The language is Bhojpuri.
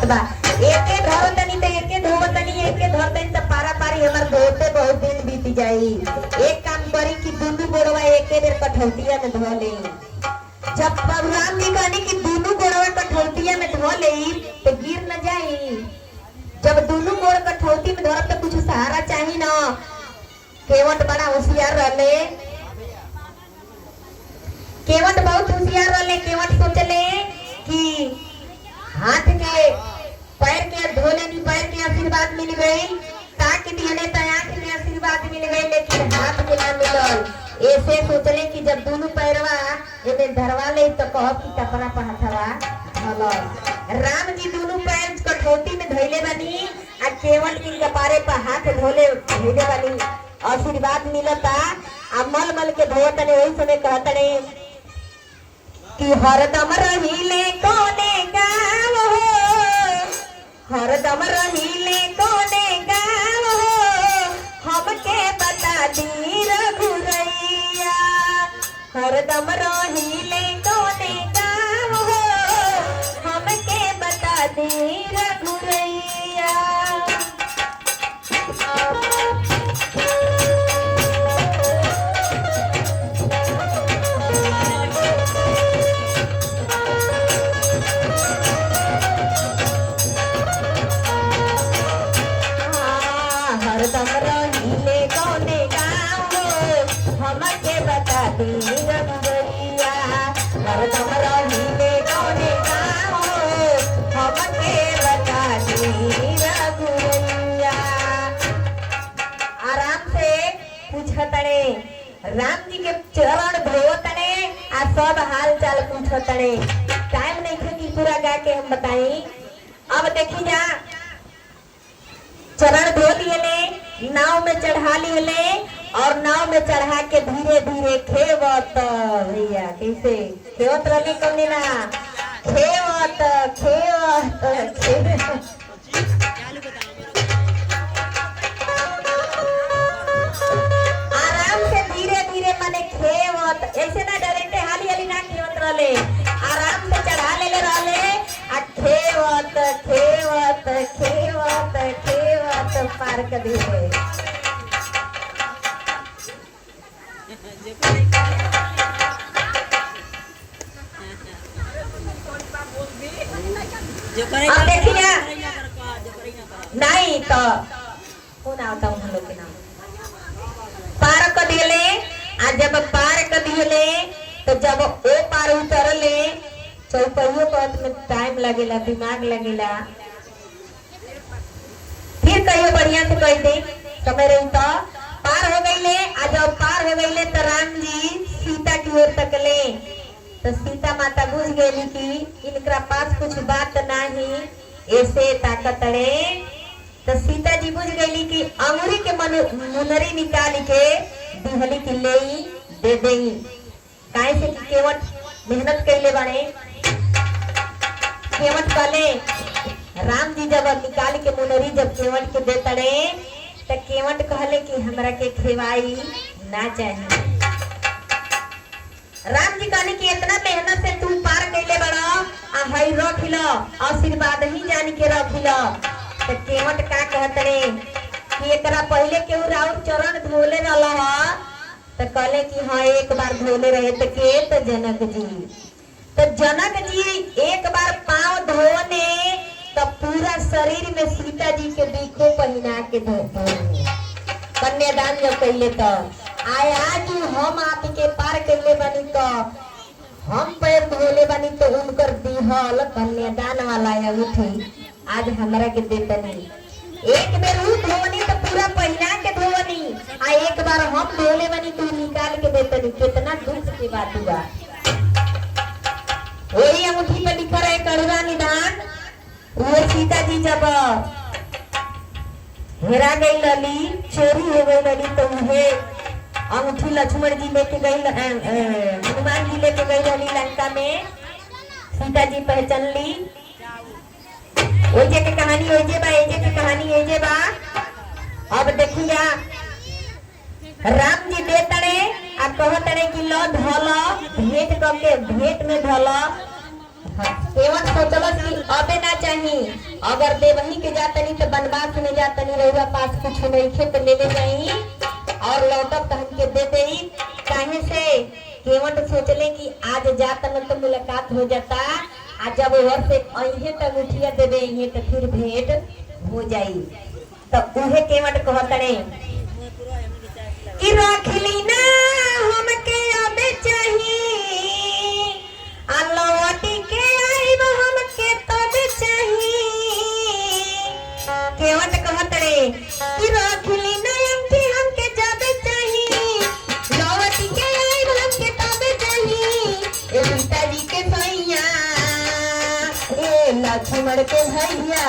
बा। एके धरतनी तो एके धोवतनी, एके धरतनी तो पारा पारी हमार धोते बहुत दिन बीत जाई। एक काम करी कि दुनू गोड़वा एके बेर कठौतिया में धो ले। जब राम जी कहनी कि दुनू गोड़वा कठौतिया में धो ले तो गिर न जाई। जब दुनू गोड़ कठौती में धरब तो कुछ सहारा चाहिए ना। केवट बड़ा होशियार रहले, केवट बहुत होशियार रहले। केवट सोचले कि हाथ के पैर के धोले नहीं, पैर के आशीर्वाद मिल गई, ताक दिहले तो आंख के आशीर्वाद मिल गई, लेकिन हाथ के ना मिलल। ऐसे सोचले कि जब दोनों पैरवा एमे धरवा ले तो कहब कि कपड़ा पहनवा धलल। राम जी दोनों पैर कठौती में धइले बानी आ केवट के कपारे पर हाथ धोले धइले बानी। आशीर्वाद मिलता आ मल मल के धोतने। वही समय कहतने कि हरदम रहिले कोने गाँव हो, हरदम रहिले कोने गाँव हो, हमके बता दी रघुरैया। हरदम रहिले कोने गाँव हो, हमके बता दी रघुरैया। हरदम रहिले कोने गाँव हो, हमके बता दी रघुरैया। हरदम रहिले कोने गाँव हो, हमके बता दी रघुरैया। आराम से पूछतने, राम जी के चरण धोतने आ सब हाल चाल पूछतने। टाइम नहीं थे कि पूरा गा के हम बताई। अब देखी जा, चरण धो लिए, नाव में चढ़ा लिए और नाव में चढ़ा के धीरे धीरे खेवत भैया कैसे खेवत रहे कौन ना खेवत खेवत आराम से धीरे धीरे माने खेवत, ऐसे ना डायरेक्ट हाली हाली ना खेवत रहे, आराम से चढ़ा ले रहे आ खेवत खेवत खेवत खेवत पार कर दिए। देखिए नहीं तो कौन आता हूँ हम लोग के नाम पार कर दिए। आ जब पार कर दिए तो जब ओ पार उतरले चौपहियों कहत में टाइम लगेला, दिमाग लगेला। फिर कहियो बढ़िया से कह दे समय रही तो पार हो गईले। आ जब पार हो गईले तो राम जी सीता की ओर तकले तो सीता माता बुझ गई कि इनका पास कुछ बात नहीं, ऐसे ताकत रे। तो सीता जी बुझ गई कि अंगुरी के मुनरी निकाल के दिहली की ले दे देई। काहे से कि केवट मेहनत कैले बने। केवट कहले राम जी जब निकाल के मुनरी जब केवट के दे तड़े तो केवट कहले कि हमरा के खेवाई ना चाहिए। राम जी कहने की इतना मेहनत से तू पार कैले बड़ा आ हई रख लो, आशीर्वाद ही जान के रख लो। तो केवट का कहत रे कि एकरा पहले केहू राउर चरण धोले रहला तो कहले कि हाँ एक बार धोले रहे तो के तो जनक जी। तो जनक जी एक बार पांव धोने तो पूरा शरीर में सीता जी के बीखो पहना के धोते कन्यादान जब कैले तो आय आज हम आपके पार कैले बनी तो हम पैर धोले बनी तो उनकर दिहल कन्यादान वाला उठी आज हमरा के देतनी। एक बेर ऊ धोनी तो पूरा पहना के धोनी आ एक बार हम धोले बनी तो निकाल के देतनी। कितना दुख की बात हुआ। वही अंगूठी पे लिखा रहे करुणा निदान। वो सीता जी जब हेरा गई लली, चोरी हो गई लली तो उन्हें अंगूठी लक्ष्मण जी लेके गई, हनुमान जी लेके गई रही लंका में। सीता जी पहचान ली। ओजे के कहानी ओजे बा, एजे के कहानी एजे बा। अब देखिया राम जी दे तड़े आ कह तड़े कि लो धोलो भेंट करके भेंट में धोलो। केवट सोचल कि अबे ना चाहिए जाई, अगर देवही के जातनी तो बनवास में जातनी, रउआ पास कुछ नहीं खे तो ले ले जाई और लौटब तो हमके दे देई। काहे से केवट सोचले कि आज जातन तो मुलाकात हो जाता, आज जब घर से अहे तक उठिया देवे अहे तो फिर भेंट हो जाई। तब उहे केवट कहतड़े कि रखली ना हमके अबे चाही, लौटी के आइब हमके तबे चाही। केवट कहतड़े कि रखली ना हमके जाबे चाही, लौटी के आइब हमके तबे चाही। ए पिताजी के भैया, ए लक्ष्मण के भैया,